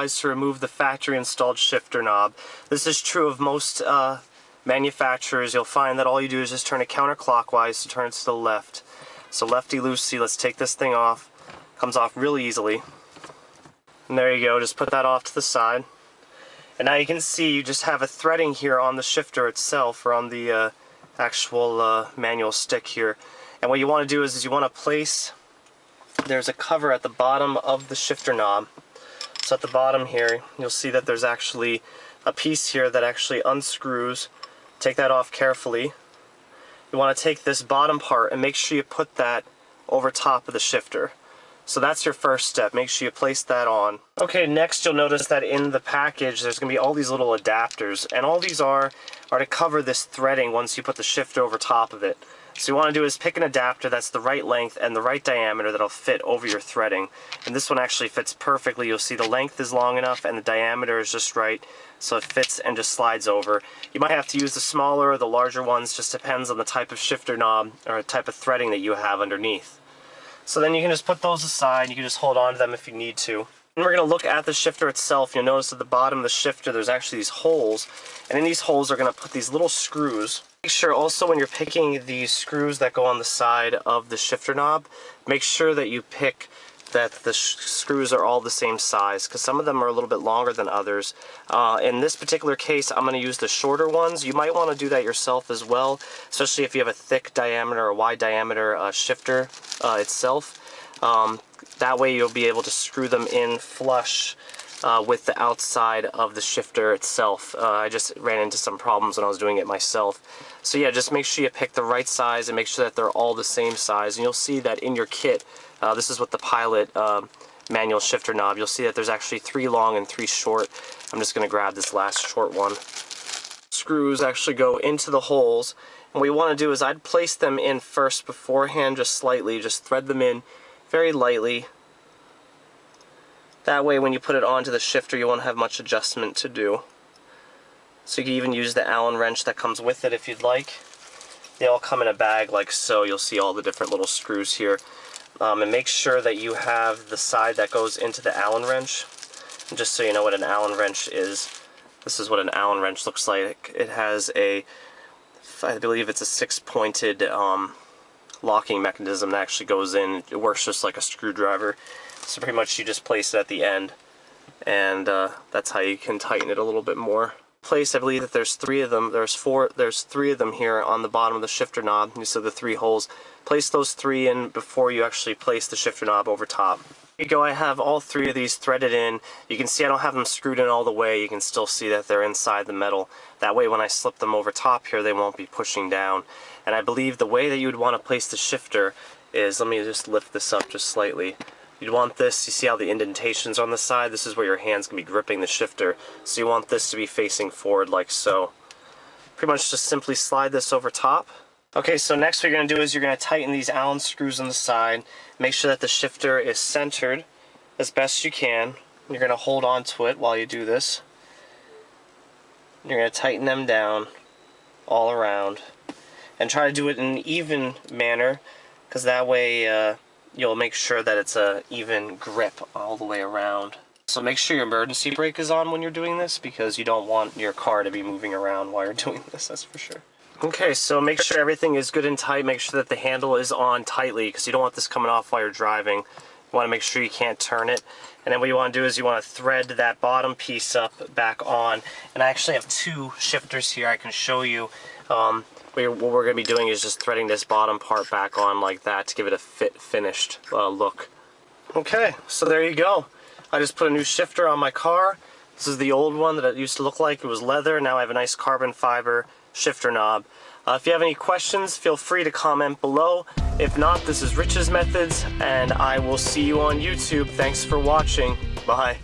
To remove the factory installed shifter knob. This is true of most manufacturers. You'll find that all you do is just turn it counterclockwise to turn it to the left. So lefty-loosey, let's take this thing off. Comes off really easily. And there you go, just put that off to the side. And now you can see you just have a threading here on the shifter itself, or on the actual manual stick here. And what you want to do is you want to place, there's a cover at the bottom of the shifter knob. So at the bottom here, you'll see that there's actually a piece here that actually unscrews. Take that off carefully. You want to take this bottom part and make sure you put that over top of the shifter. So that's your first step. Make sure you place that on. Okay, next you'll notice that in the package there's going to be all these little adapters, and all these are to cover this threading once you put the shifter over top of it. So you want to do is pick an adapter that's the right length and the right diameter that'll fit over your threading. And this one actually fits perfectly. You'll see the length is long enough and the diameter is just right, so it fits and just slides over. You might have to use the smaller or the larger ones, just depends on the type of shifter knob or the type of threading that you have underneath. So then you can just put those aside, you can just hold on to them if you need to. And we're going to look at the shifter itself. You'll notice at the bottom of the shifter there's actually these holes, and in these holes are going to put these little screws. Make sure also when you're picking the screws that go on the side of the shifter knob, make sure that you pick that the screws are all the same size, because some of them are a little bit longer than others. In this particular case, I'm going to use the shorter ones. You might want to do that yourself as well, especially if you have a thick diameter or wide diameter shifter itself. That way you'll be able to screw them in flush with the outside of the shifter itself. I just ran into some problems when I was doing it myself. So yeah, just make sure you pick the right size and make sure that they're all the same size. And you'll see that in your kit, this is with the Pilot manual shifter knob, you'll see that there's actually 3 long and 3 short. I'm just going to grab this last short one. Screws actually go into the holes. And what you want to do is I'd place them in first beforehand, just slightly, just thread them in very lightly. That way when you put it onto the shifter you won't have much adjustment to do. So you can even use the Allen wrench that comes with it if you'd like. They all come in a bag like so. You'll see all the different little screws here. And make sure that you have the side that goes into the Allen wrench. And just so you know what an Allen wrench is, this is what an Allen wrench looks like. It has a, I believe it's a 6-pointed locking mechanism that actually goes in. It works just like a screwdriver. So pretty much you just place it at the end, and that's how you can tighten it a little bit more. Place, I believe that there's 3 of them. There's 3 of them here on the bottom of the shifter knob. You see the 3 holes. Place those 3 in before you actually place the shifter knob over top. Here you go, I have all 3 of these threaded in. You can see I don't have them screwed in all the way. You can still see that they're inside the metal. That way when I slip them over top here, they won't be pushing down. And I believe the way that you would want to place the shifter is, let me just lift this up just slightly. You'd want this, you see how the indentations are on the side? This is where your hand's going to be gripping the shifter. So you want this to be facing forward like so. Pretty much just simply slide this over top. Okay, so next what you're going to do is you're going to tighten these Allen screws on the side. Make sure that the shifter is centered as best you can. You're going to hold on to it while you do this. You're going to tighten them down all around. And try to do it in an even manner, because that way you'll make sure that it's a even grip all the way around. So make sure your emergency brake is on when you're doing this, because you don't want your car to be moving around while you're doing this, that's for sure. Okay, so make sure everything is good and tight. Make sure that the handle is on tightly, because you don't want this coming off while you're driving. You want to make sure you can't turn it. And then what you want to do is you want to thread that bottom piece up back on. And I actually have 2 shifters here I can show you. What we're going to be doing is just threading this bottom part back on like that to give it a finished look. Okay, so there you go. I just put a new shifter on my car. This is the old one that it used to look like. It was leather. Now I have a nice carbon fiber shifter knob. If you have any questions, feel free to comment below. If not, this is Rich's Methods, and I will see you on YouTube. Thanks for watching. Bye.